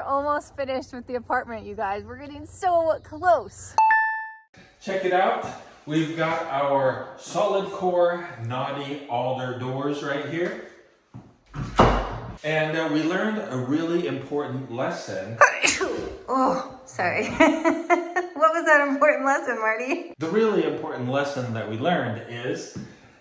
almost finished with the apartment, you guys. We're getting so close. Check it out. We've got our solid core knotty alder doors right here. And we learned a really important lesson. Oh, sorry. What was that important lesson, Marty? The really important lesson that we learned is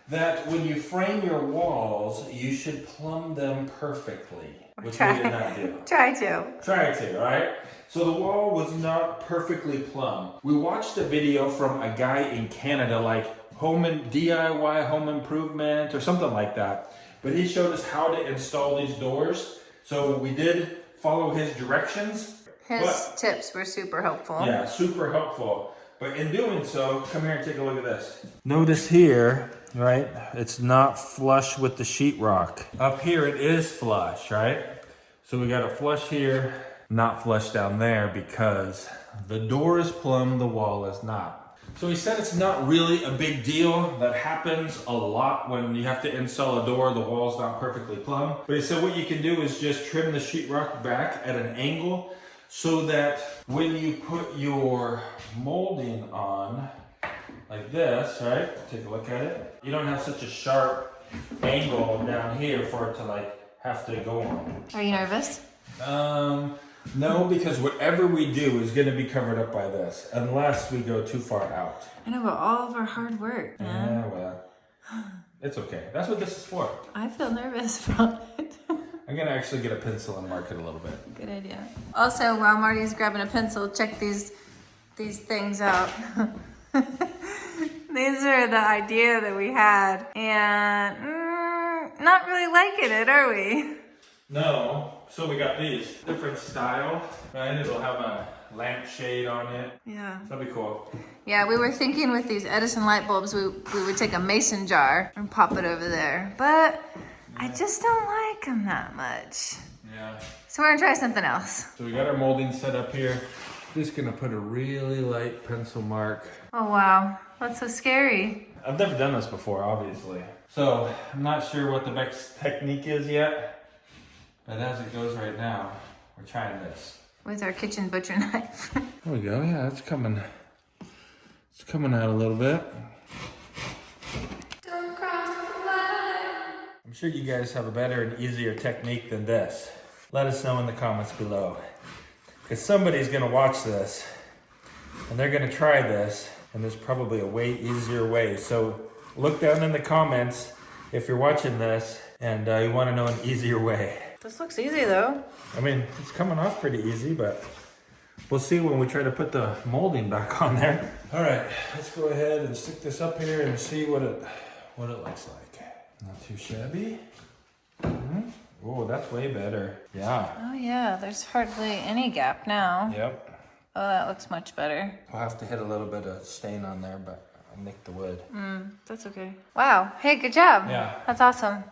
that when you frame your walls, you should plumb them perfectly, which we did not do. Try to, right? So the wall was not perfectly plumb. We watched a video from a guy in Canada, like DIY home improvement or something like that. But he showed us how to install these doors. So we did follow his directions. His tips were super helpful. Yeah, super helpful. But in doing so, come here and take a look at this. Notice here, right? It's not flush with the sheetrock. Up here it is flush, right? So we got it flush here, not flush down there because the door is plumb, the wall is not. So he said it's not really a big deal. That happens a lot when you have to install a door, the wall's not perfectly plumb. But he said what you can do is just trim the sheetrock back at an angle so that when you put your molding on, like this, right? Take a look at it. You don't have such a sharp angle down here for it to like have to go on. Are you nervous? No, because whatever we do is going to be covered up by this, unless we go too far out. I know, but all of our hard work, man. Yeah, well, it's okay. That's what this is for. I feel nervous about it. I'm going to actually get a pencil and mark it a little bit. Good idea. Also, while Marty's grabbing a pencil, check these things out. These are the idea that we had, and not really liking it, are we? No. So we got these different style, right? It'll have a lampshade on it. Yeah. That'll be cool. Yeah, we were thinking with these Edison light bulbs, we would take a mason jar and pop it over there, but I just don't like them that much. Yeah. So we're gonna try something else. So we got our molding set up here. Just gonna put a really light pencil mark. Oh wow, that's so scary. I've never done this before, obviously. So I'm not sure what the best technique is yet. But as it goes right now, we're trying this. With our kitchen butcher knife. There we go, yeah, it's coming out a little bit. Don't cross the line. I'm sure you guys have a better and easier technique than this. Let us know in the comments below. Because somebody's gonna watch this, and they're gonna try this, and there's probably a way easier way. So look down in the comments if you're watching this, and you wanna know an easier way. This looks easy though. I mean, it's coming off pretty easy, but we'll see when we try to put the molding back on there. All right, let's go ahead and stick this up here and see what it looks like. Not too shabby. Oh, that's way better. Yeah. Oh yeah, there's hardly any gap now. Yep. Oh, that looks much better. We'll have to hit a little bit of stain on there, but I'll nick the wood. That's okay. Wow, hey, good job. Yeah. That's awesome.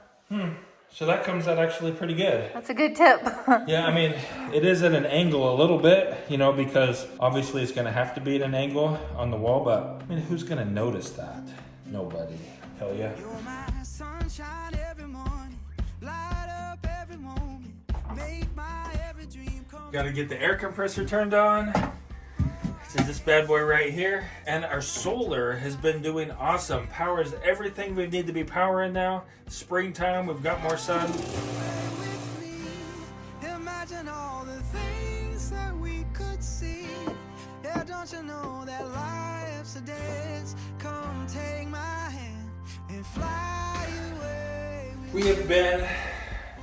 So that comes out actually pretty good. That's a good tip. Yeah, I mean, it is at an angle a little bit, you know, because obviously it's going to have to be at an angle on the wall, but I mean, who's going to notice that? Nobody. Hell yeah. You're my sunshine every morning, light up every moment, make my every dream come. Got to get the air compressor turned on. This is this bad boy right here. And our solar has been doing awesome. Powers everything we need to be powering now. Springtime, we've got more sun. With me, imagine all the things that we could see. Yeah, don't you know that life's a dance? Come take my hand and fly away. We have been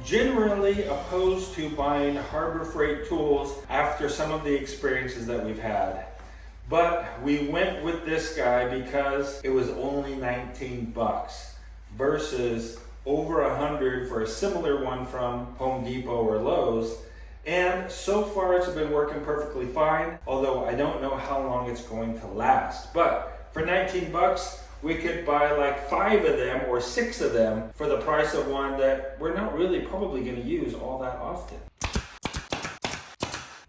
generally opposed to buying Harbor Freight tools after some of the experiences that we've had. But we went with this guy because it was only 19 bucks versus over 100 for a similar one from Home Depot or Lowe's. And so far it's been working perfectly fine, although I don't know how long it's going to last. But for 19 bucks, we could buy like 5 of them or 6 of them for the price of one that we're not really probably going to use all that often.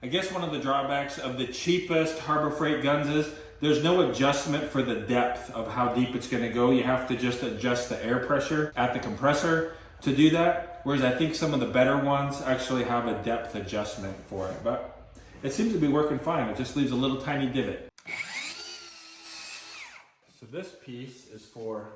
I guess one of the drawbacks of the cheapest Harbor Freight guns is there's no adjustment for the depth of how deep it's going to go. You have to just adjust the air pressure at the compressor. to do that, whereas I think some of the better ones actually have a depth adjustment for it, but it seems to be working fine. It just leaves a little tiny divot. So this piece is for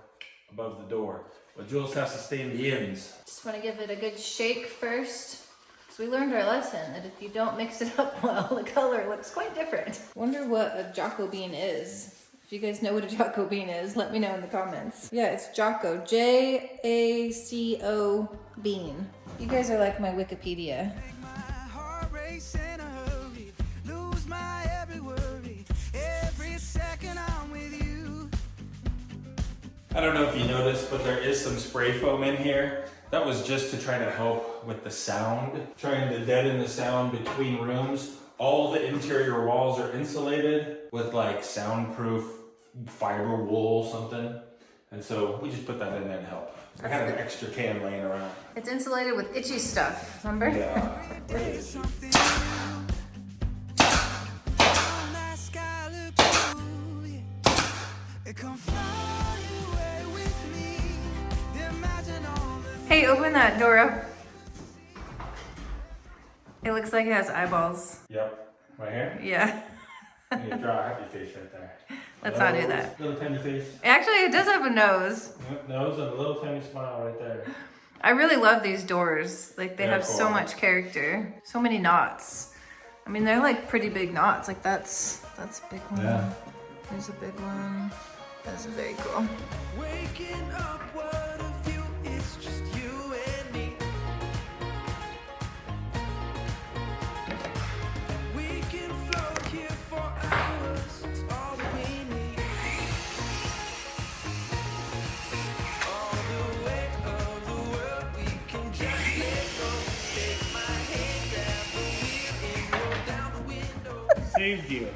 above the door, but Jules has to stay in the ends. Just want to give it a good shake first. So we learned our lesson that if you don't mix it up well, the color looks quite different. Wonder what a Jocko bean is. If you guys know what a Jocko bean is, let me know in the comments. Yeah, it's Jocko, J-A-C-O bean. You guys are like my Wikipedia. My heart race in a hurry, lose my every worry, every second I'm with you. I don't know if you noticed, but there is some spray foam in here. That was just to try to help with the sound, trying to deaden the sound between rooms. All the interior walls are insulated with like soundproof fiber wool something. And so we just put that in there to help. I had an extra can laying around. It's insulated with itchy stuff, remember? Yeah. Something new. Oh, that sky look blue, yeah. Come fly away with me. Imagine all the Hey, open that door up. It looks like it has eyeballs. Yep. Right here? Yeah. You need to draw a happy face right there. Let's not do that. Little tiny face. Actually, it does have a nose. Yep, nose and a little tiny smile right there. I really love these doors. Like they They're have so cool. much character. So many knots. I mean, they're like pretty big knots. Like that's a big one. Yeah. There's a big one. That's very cool. waking up, what a view, it's just you and me. We can float here for hours, it's all that we need. All the weight of the world, we can just let go. Take my hand, grab the wheel, and roll down the window. Saved you.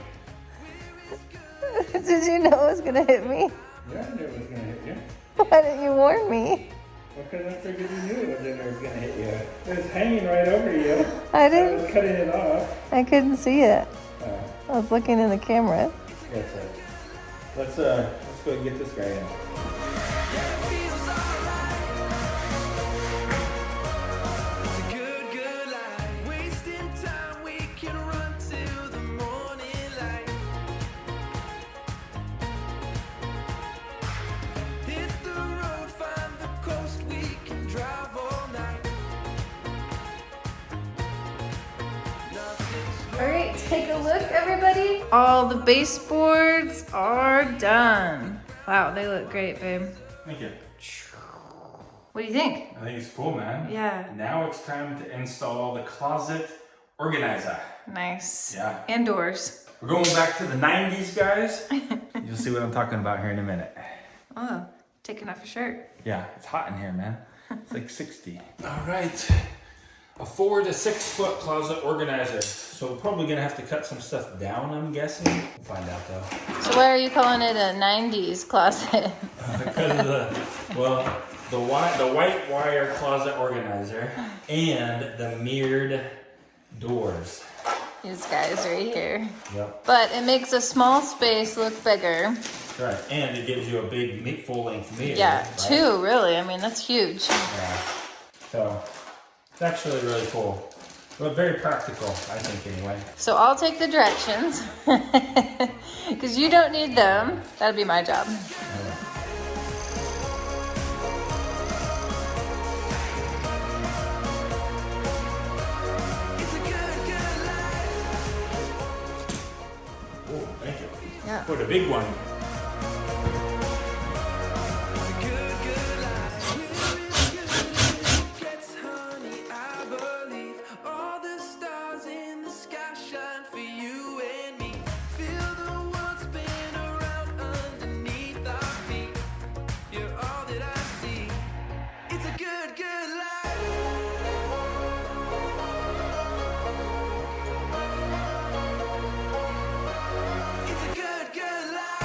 Did you know it was gonna hit me? Yeah, I knew it was gonna hit you. Why didn't you warn me? Because I figured you knew it was gonna hit you. It was hanging right over you. I didn't. was cutting it off. I couldn't see it. Oh, I was looking in the camera. that's it. Let's go and get this guy in. It's a good, good life. Wasting time, we can run till the morning light. Hit the road, find the coast, we can drive all night. Nothing's All right, take a look, everybody. All the baseboards are done. Wow, they look great, babe. Thank you. What do you think? I think it's cool, man. Yeah. Now it's time to install the closet organizer. Nice. Yeah. And doors. We're going back to the 90s, guys. You'll see what I'm talking about here in a minute. Oh, taking off your shirt. Yeah, it's hot in here, man. It's like 60. All right. A 4 to 6 foot closet organizer. So we're probably gonna have to cut some stuff down, I'm guessing. We'll find out though. So why are you calling it a 90s closet? Because of the white wire closet organizer and the mirrored doors. These guys right here. Yep. But it makes a small space look bigger. Right, and it gives you a big full-length mirror. Yeah, right? 2 really. I mean, that's huge. Yeah. So it's actually really cool. But very practical, I think, anyway. So I'll take the directions. Because you don't need them. That'll be my job. It's a good, good life. Oh, thank you. Yeah. For the big one. It's a good, good life. Gets honey, I believe. All the stars in the sky shine for you and me. Feel the world spin around underneath our feet. You're all that I see. It's a good, good life. It's a good, good life.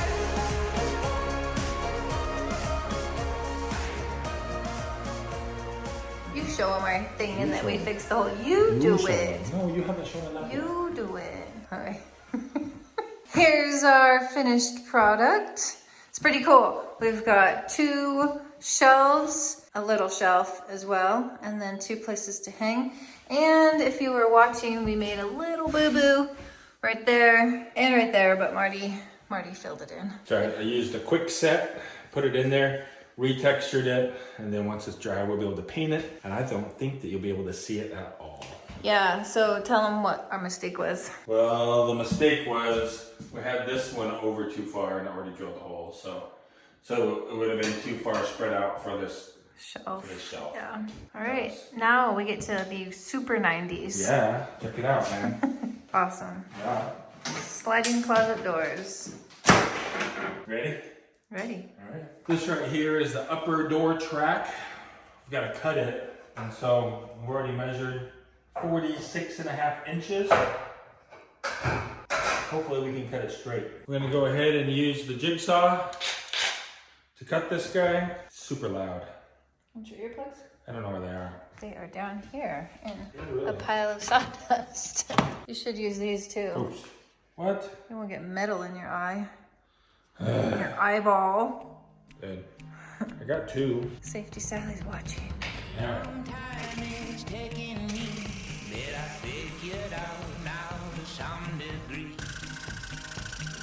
You show them our thing and then we fix the whole. You do it. No, you haven't shown enough. You do it. All right. Here's our finished product. It's pretty cool. We've got 2 shelves a little shelf as well, and then 2 places to hang. And if you were watching, we made a little boo-boo right there and right there, but Marty filled it in. So I used a quick set, put it in there, retextured it, and then once it's dry, we'll be able to paint it. And I don't think that you'll be able to see it at all. Yeah, so tell them what our mistake was. Well, the mistake was we had this one over too far and already drilled a hole, so it would have been too far spread out for this Shelf. shelf. Yeah. All right, now we get to the super 90s. Yeah, check it out, man. Awesome. Yeah. Sliding closet doors. Ready? Ready. All right. This right here is the upper door track. We've got to cut it, and so we've already measured 46.5 inches. Hopefully we can cut it straight. We're gonna go ahead and use the jigsaw to cut this guy. It's super loud. Want your earplugs? I don't know where they are. They are down here in really? a pile of sawdust. You should use these too. Oops. What? You won't get metal in your eye. Your eyeball. Good. I got 2. Safety Sally's watching. Yeah.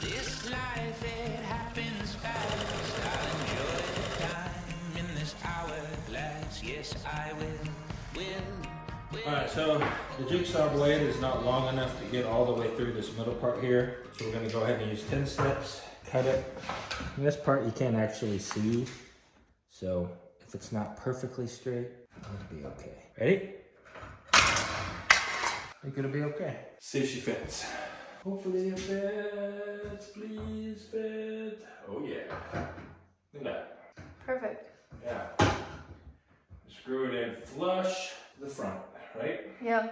This life, it happens fast. I'll enjoy the time in this hourglass. Yes, I will. Alright, so the jigsaw blade is not long enough to get all the way through this middle part here. So we're going to go ahead and use 10 snips, cut it. And this part you can't actually see. So if it's not perfectly straight, it'll be okay. Ready? I think it'll be okay. See if she fits. Hopefully it fits. Please fit. Oh yeah. Look at that. Perfect. Yeah. Screw it in flush to the front, right? Yeah.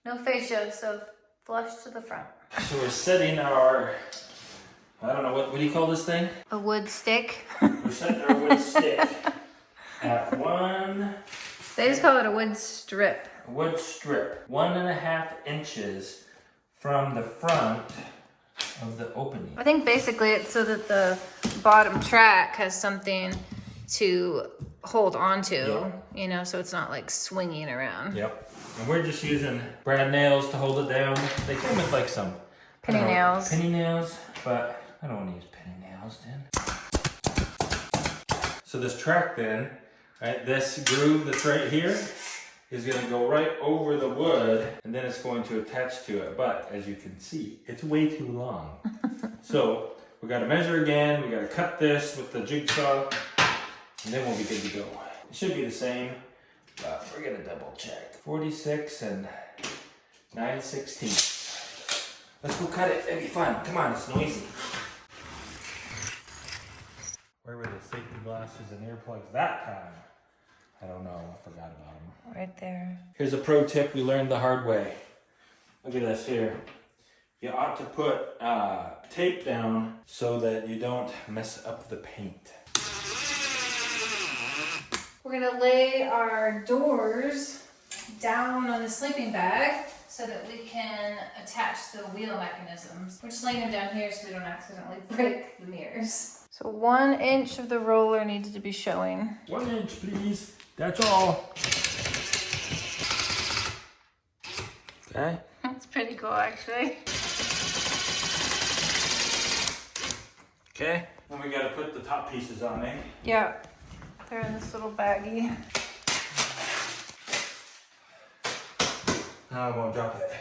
No fascia, so flush to the front. So we're setting our, I don't know, what do you call this thing? A wood stick. We're setting our wood stick at 1, They just call it a wood strip. wood strip, 1.5 inches from the front of the opening. I think basically it's so that the bottom track has something to hold onto, Yep. you know, so it's not like swinging around. Yep. And we're just using brad nails to hold it down. They come with like some Penny I don't know, nails. Penny nails, but I don't want to use penny nails then. So this track then, right, this groove that's right here is going to go right over the wood, and then it's going to attach to it. But as you can see, it's way too long. So we got to measure again. We got to cut this with the jigsaw, and then we'll be good to go. It should be the same, but we're going to double check. 46 and 9/16. Let's go cut it. It'll be fun. Come on, it's noisy. Where were the safety glasses and earplugs that time? I don't know. I forgot about them. Right there. Here's a pro tip we learned the hard way. Look at this here. You ought to put tape down so that you don't mess up the paint. We're gonna lay our doors down on the sleeping bag so that we can attach the wheel mechanisms. We're just laying them down here so we don't accidentally break the mirrors. So 1 inch of the roller needs to be showing. 1 inch, please. That's all. Okay. That's pretty cool, actually. Okay. Then we gotta put the top pieces on, eh? Yeah, they're in this little baggie. I won't drop it.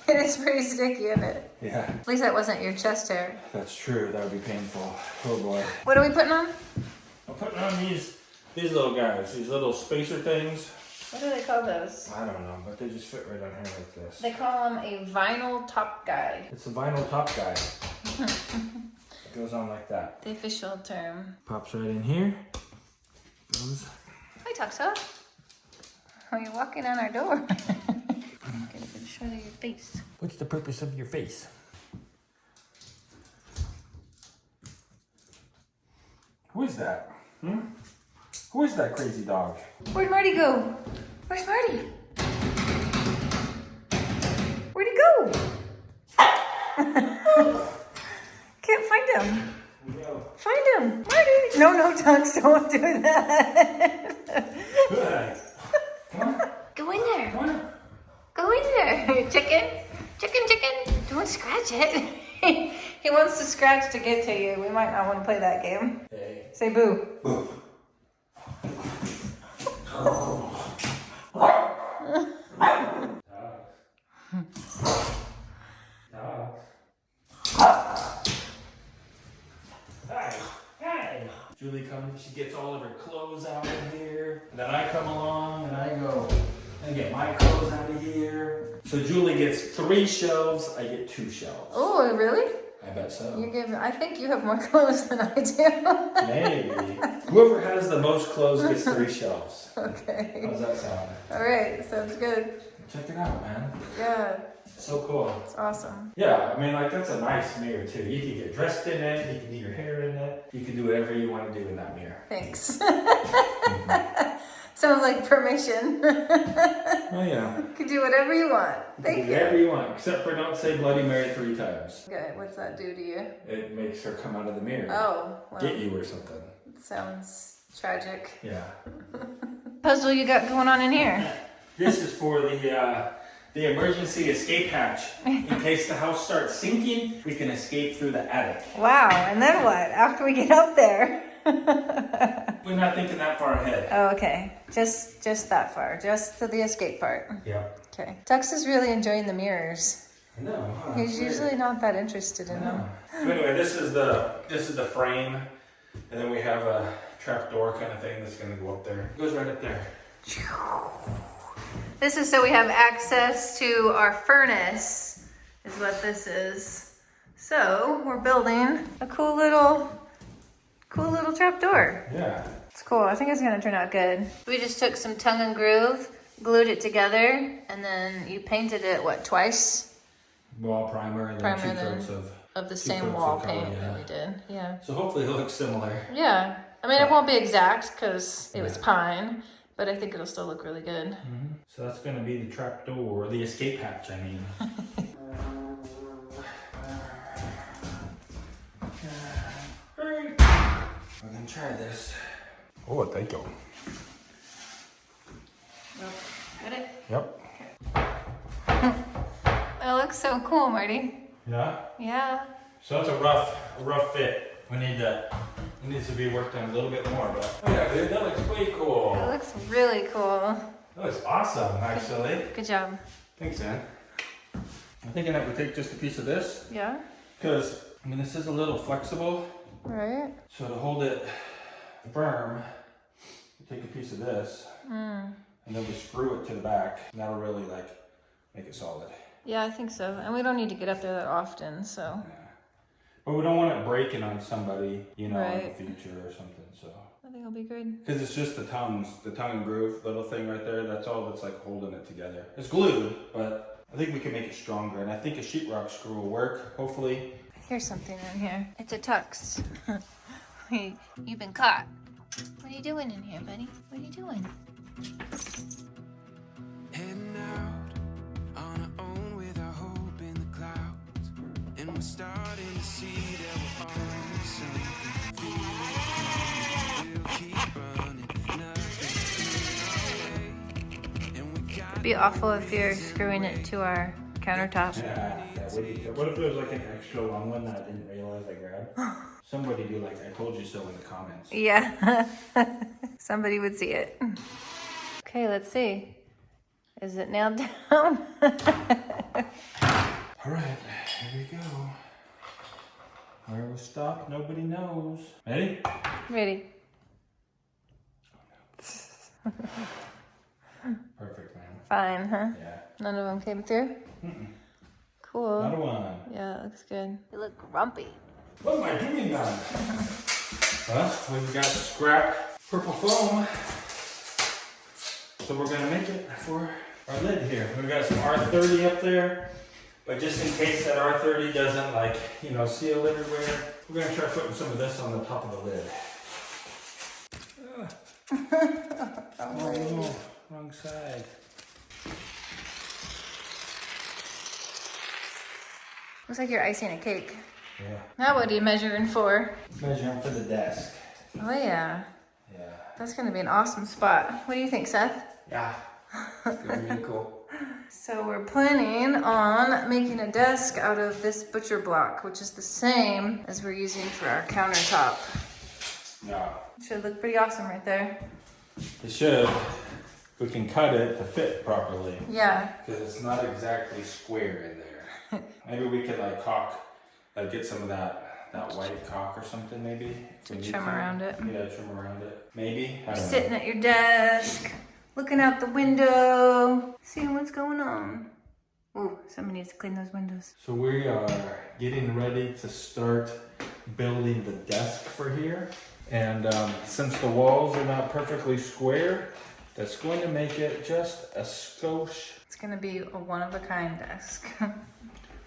It is pretty sticky, isn't it? Yeah, At least that wasn't your chest hair. that's true. That would be painful. Oh boy. What are we putting on? I'm putting on these little guys, these little spacer things. What do they call those? I don't know, but they just fit right on here like this. They call them a vinyl top guide. It's a vinyl top guide. It goes on like that. The official term. Pops right in here. Goes. Hi, Tuxo. Oh, you're walking on our door. Get a good shot of your face. What's the purpose of your face? Who is that? Who is that crazy dog? Where'd Marty go? Where's Marty? Where'd he go? Can't find him. No. Find him. Marty! No, Tux, don't do that. Good. Come on. Go in there. Come on. Go in there. Chicken. Don't scratch it. He wants to scratch to get to you. We might not want to play that game. Hey. Say boo. Boo. Julie comes, she gets all of her clothes out of here. And then I come along and I go and get my clothes out of here. So Julie gets 3 shelves, I get 2 shelves. Oh, really? I bet so. I think you have more clothes than I do. Maybe. Whoever has the most clothes gets 3 shelves. Okay. How's that sound? All right, sounds good. Check it out, man. Yeah, So cool. it's awesome. Yeah, I mean, like, that's a nice mirror, too. You can get dressed in it, you can do your hair in it, you can do whatever you want to do in that mirror. Thanks. Sounds like permission. Oh, yeah. You can do whatever you want. Thank Do you. whatever you want, except for don't say Bloody Mary 3 times. Okay, what's that do to you? It makes her come out of the mirror. Oh, well, Get you or something. sounds tragic. Yeah. Puzzle you got going on in here? This is for the emergency escape hatch. In case the house starts sinking, we can escape through the attic. Wow, and then what? After we get up there? We're not thinking that far ahead. Oh, okay. Just that far. Just to the escape part. Yeah. Okay. Tux is really enjoying the mirrors. I know. Huh? He's usually not that interested in them. So anyway, this is the frame, and then we have a trapdoor kind of thing that's gonna go up there. It goes right up there. This is so we have access to our furnace, is what this is. So we're building a cool little trapdoor. Yeah. It's cool. I think it's gonna turn out good. We just took some tongue and groove, glued it together, and then you painted it, what, twice? Wall primer and then 2 coats of the two same coats wall of color, paint yeah. that we did. Yeah. So hopefully it looks similar. Yeah. I mean, it won't be exact because it was pine, but I think it'll still look really good. Mm-hmm. So that's gonna be the trapdoor, the escape hatch, I mean. We're gonna try this. Oh, thank you. Got it? Yep. It looks so cool, Marty. Yeah. Yeah. So that's a rough fit. It needs to be worked on a little bit more, but oh yeah, dude, that looks way cool. It looks really cool. That looks awesome, actually. Good job. Thanks, man. I'm thinking I would take just a piece of this Yeah. because I mean this is a little flexible. Right. So to hold it firm, we take a piece of this and then we screw it to the back. And that'll really like make it solid. Yeah, I think so. And we don't need to get up there that often, so. Yeah. But we don't want it breaking on somebody, you know, in Right. the future or something. So. I think it'll be good. Because it's just the tongue and groove little thing right there. That's all that's like holding it together. It's glued, but I think we can make it stronger. And I think a sheetrock screw will work, hopefully. Here's something in here. It's a tux. You've been caught. What are you doing in here, buddy? What are you doing? Heading out on our own with our hope in the clouds, and we're starting to see that we're on something. We'll keep running, nothing's in our way, and we got. It'd be awful if you're screwing it to our countertop. Yeah. What if there's like an extra long one that I didn't realize I grabbed? Somebody do like I told you so in the comments. Yeah. Somebody would see it. Okay, let's see. Is it nailed down? All right, here we go. Where we'll stop, nobody knows. Ready? Ready. Perfect, man. Fine, huh? Yeah. None of them came through? Mm-mm. Cool. Not a one. Yeah, it looks good. You look grumpy. What am I doing now? Well, we've got scrap purple foam. So we're gonna make it for our lid here. We've got some R30 up there, but just in case that R30 doesn't like, you know, seal everywhere, we're gonna try putting some of this on the top of the lid. Oh no, wrong side. Looks like you're icing a cake. Yeah. Now what are you measuring for? Measuring for the desk. Oh yeah. Yeah. That's gonna be an awesome spot. What do you think, Seth? Yeah. It's gonna be really cool. So we're planning on making a desk out of this butcher block, which is the same as we're using for our countertop. Yeah. Should look pretty awesome right there. It should. We can cut it to fit properly. Yeah. Because it's not exactly square in there. Maybe we could like get some of that white caulk or something maybe. To trim around it. Yeah, trim around it. Maybe. I don't know. Sitting at your desk, looking out the window, seeing what's going on. Ooh, somebody needs to clean those windows. So we are getting ready to start building the desk for here. And since the walls are not perfectly square, that's going to make it just a skosh. It's gonna be a one-of-a-kind desk.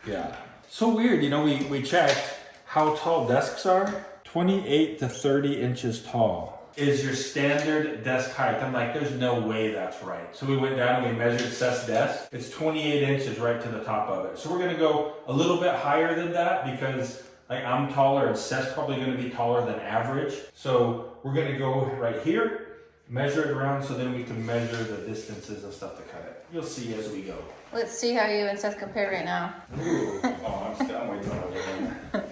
Yeah. So weird, you know, we checked how tall desks are. 28 to 30 inches tall is your standard desk height. I'm like, there's no way that's right. So we went down and we measured Seth's desk. It's 28 inches right to the top of it. So we're gonna go a little bit higher than that because like I'm taller and Seth's probably gonna be taller than average. So we're gonna go right here, measure it around so then we can measure the distances and stuff to cut it. You'll see as we go. Let's see how you and Seth compare right now. Ooh. Oh, I'm waiting on it.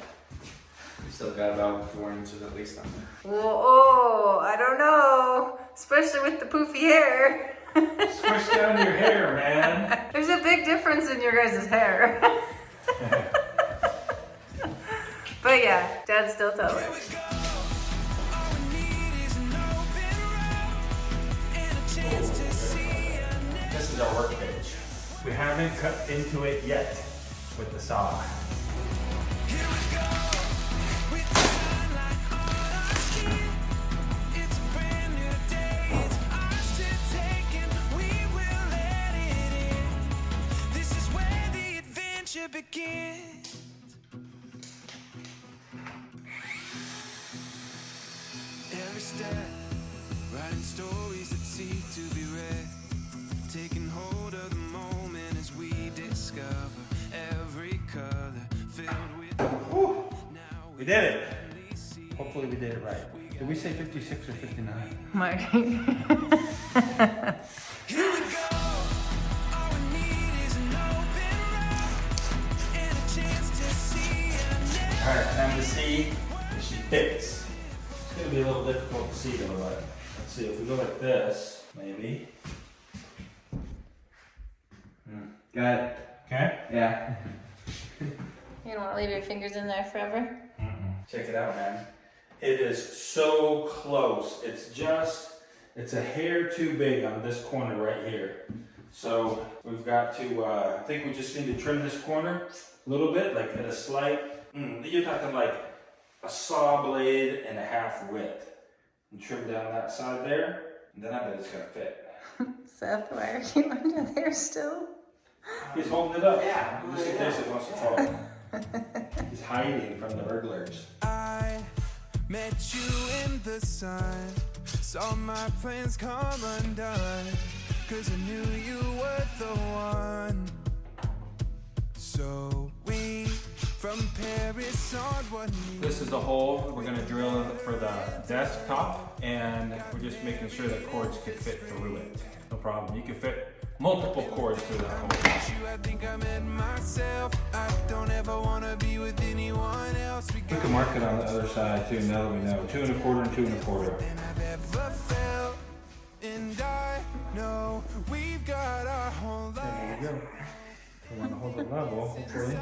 Still got about 4 inches at least on there. Oh, I don't know. Especially with the poofy hair. Squish down your hair, man. There's a big difference in your guys' hair. But yeah, Dad's still taller. This is our work bench. We haven't cut into it yet with the saw. Begins. Every step, writing stories that seek to be read, taking hold of the moment as we discover every color filled with. Woo. We did it. Hopefully we did it right. Did we say 56 or 59? Marty. Here we go. All we need is an open road and a chance to see our All right, time to see if she fits. It's gonna be a little difficult to see though, but let's see if we go like this, maybe. Got it. Okay. Yeah. You don't want to leave your fingers in there forever? Check it out, man. It is so close. It's a hair too big on this corner right here. So we've got to, I think we just need to trim this corner a little bit, like at a slight, you're talking like a saw blade and a half width. And trim down that side there, and then I bet it's gonna fit. Seth, why are you under there still? He's holding it up. Yeah. Just in case it wants to fall. He's hiding from the burglars. I met you in the sun, saw my plans come undone, 'cause I knew you were the one. So we from Paris on one knee. This is the hole we're gonna drill for the desktop, and we're just making sure that cords can fit through it. No problem. You can fit multiple cords through that hole. I think I met myself. I don't ever wanna be with anyone else. We can mark it on the other side too, now that we know. 2 1/4 and 2 1/4. I've ever felt, and I know we've got our whole life. There you go. We want to hold it level, hopefully.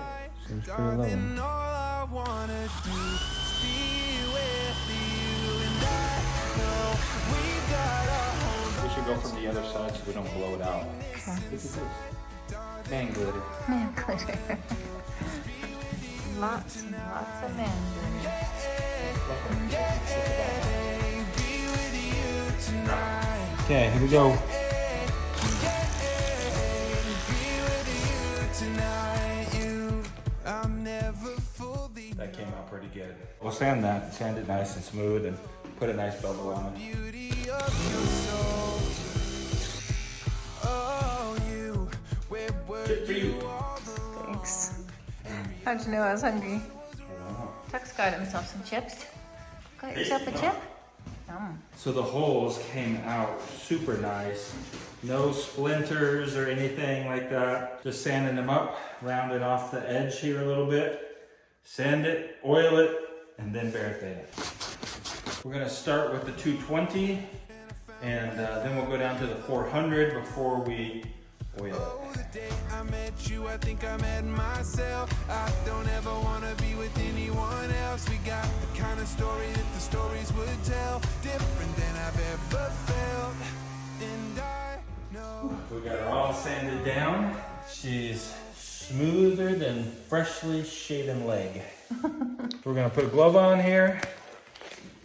Seems pretty Darling, level. all I wanna do is be with you, and I know we've got our whole We should go from the other side so we don't blow it out. Okay. Look at this. Man glitter. Man glitter. Lots and lots of man glitter. be with you tonight. Okay, here we go. Be with you tonight. You, I'll never fully That came out pretty good. We'll sand it nice and smooth, and put a nice bevel on it. beauty of your soul. Oh, you, where were Good for you. you all the Thanks. How'd you know I was hungry? Tuck's got himself some chips. Got yourself a chip? So the holes came out super nice. No splinters or anything like that. Just sanding them up, rounding off the edge here a little bit. Sand it, oil it, and then varathane it. We're gonna start with the 220, and then we'll go down to the 400 before we oil it. The day I met you, I think I met myself. I don't ever wanna be with anyone else. We got the kind of story that the stories would tell, different than I've ever felt. And I know We got her all sanded down. She's smoother than freshly shaven leg. We're gonna put a glove on here.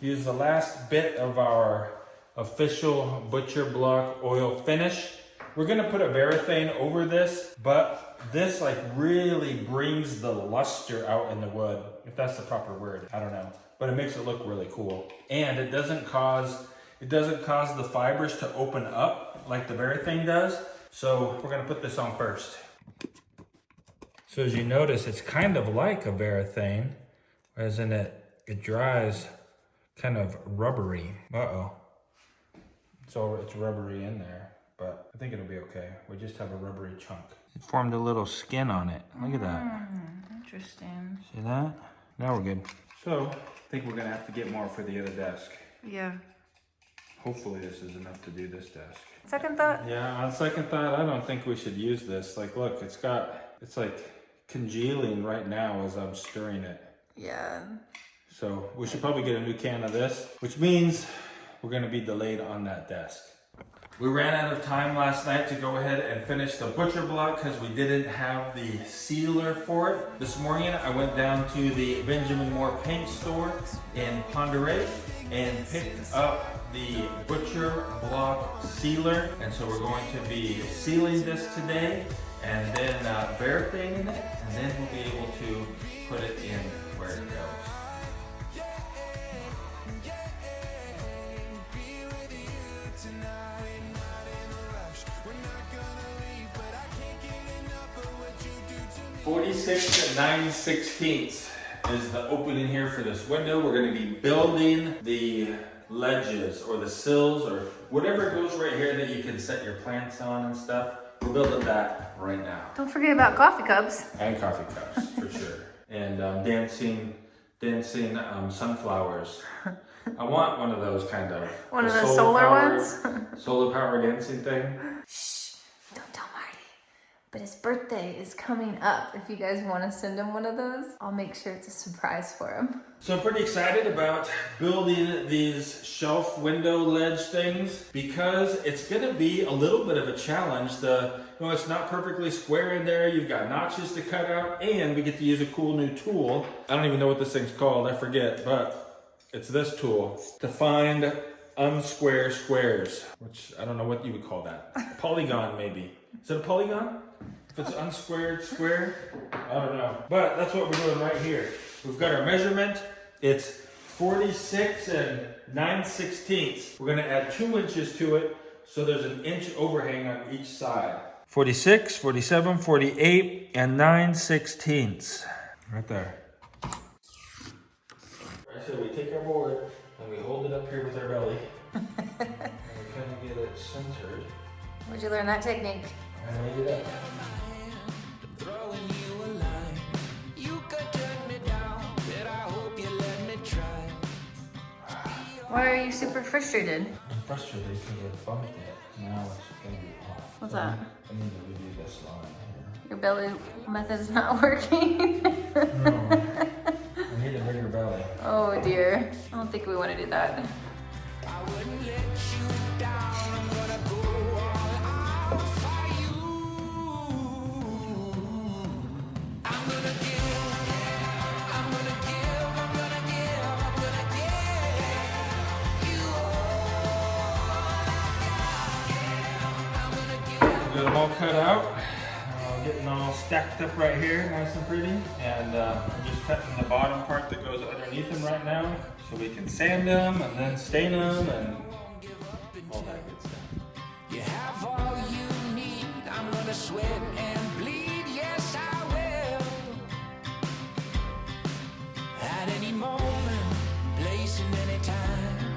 Use the last bit of our official butcher block oil finish. We're gonna put a varathane over this, but this like really brings the luster out in the wood, if that's the proper word, I don't know. But it makes it look really cool. And it doesn't cause the fibers to open up like the varathane does. So we're gonna put this on first. So as you notice, it's kind of like a varathane, as in it dries kind of rubbery. Uh-oh. So it's rubbery in there. But I think it'll be okay. We just have a rubbery chunk. It formed a little skin on it. Look at that. Interesting. See that? Now we're good. So I think we're gonna have to get more for the other desk. Yeah. Hopefully this is enough to do this desk. Second thought? Yeah, on second thought, I don't think we should use this. Like, look, it's like congealing right now as I'm stirring it. Yeah. So we should probably get a new can of this, which means we're gonna be delayed on that desk. We ran out of time last night to go ahead and finish the butcher block because we didn't have the sealer for it. This morning I went down to the Benjamin Moore paint store in Ponderay and picked up the butcher block sealer. And so we're going to be sealing this today and then varaphaning it, and then we'll be able to put it in where it goes. .46 9/16 is the opening here for this window. We're going to be building the ledges or the sills or whatever goes right here that you can set your plants on and stuff. We're building that right now. Don't forget about coffee cups. And coffee cups, for sure. And dancing sunflowers. I want one of those kind of. One of the solar ones? Solar power dancing thing. Shh, don't tell Marty. But his birthday is coming up. If you guys want to send him one of those, I'll make sure it's a surprise for him. So I'm pretty excited about building these shelf window ledge things because it's gonna be a little bit of a challenge. It's not perfectly square in there. You've got notches to cut out, and we get to use a cool new tool. I don't even know what this thing's called, I forget, but it's this tool to find unsquare squares, which I don't know what you would call that. A polygon, maybe. Is it a polygon? If it's unsquared square, I don't know. But that's what we're doing right here. We've got our measurement. It's 46 9/16. We're gonna add 2 inches to it, so there's an inch overhang on each side. 46, 47, 48, and 9/16. Right there. Right, so we take our board and we hold it up here with our belly. And we kind of get it centered. Where'd you learn that technique? And lay it up. throwing you a line. You could turn me down, but I hope you let me try. Why are you super frustrated? I'm frustrated because I bumped it. Now it's going to be off. What's that? I need to redo this line here. Your belly method is not working. No. I need a bigger belly. Oh dear. I don't think we want to do that. I wouldn't let you down. I'm gonna go all out for you. I'm gonna give. I'm gonna give. I'm gonna give. I'm gonna give you all I'm gonna give. Got them all cut out. Getting all stacked up right here, nice and pretty. And I'm just cutting the bottom part that goes underneath them right now, so we can sand them and then stain them and all that good stuff. You have all you need. I'm gonna sweat and bleed. Yes, I will. At any moment, place and any time.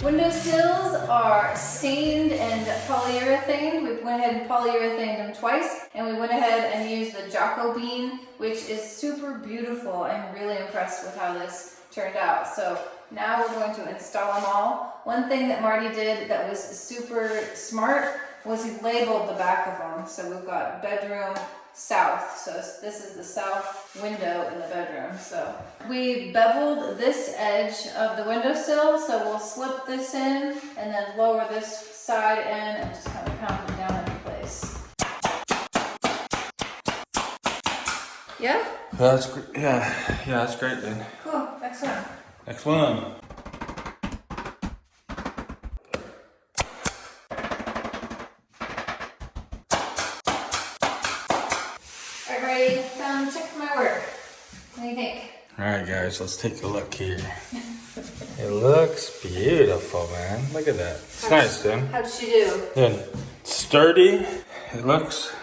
Windowsills are stained and polyurethane. We went ahead and polyurethaned them twice, and we went ahead and used the Jocko bean, which is super beautiful. I'm really impressed with how this turned out. So now we're going to install them all. One thing that Marty did that was super smart was he labeled the back of them. So we've got bedroom south. So this is the south window in the bedroom. So we beveled this edge of the windowsill. So we'll slip this in and then lower this side in and just kind of pound it down into place. Yeah? That's great. Yeah, that's great then. Cool. Excellent. Next one. Alright, Marty, check my work. What do you think? All right, guys, let's take a look here. It looks beautiful, man. Look at that. It's nice, then. How'd she do? Then sturdy. It looks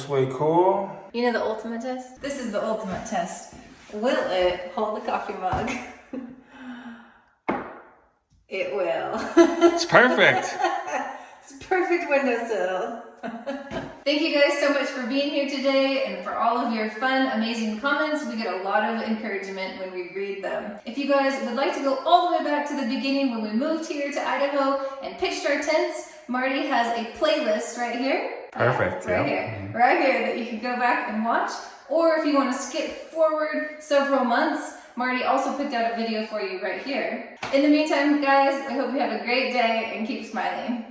way cool. You know the ultimate test? This is the ultimate test. Will it hold the coffee mug? It will. It's perfect. It's a perfect windowsill. Thank you guys so much for being here today and for all of your fun, amazing comments. We get a lot of encouragement when we read them. If you guys would like to go all the way back to the beginning when we moved here to Idaho and pitched our tents, Marty has a playlist right here. Perfect. Right here. Right here that you can go back and watch. Or if you want to skip forward several months, Marty also picked out a video for you right here. In the meantime, guys, I hope you have a great day and keep smiling.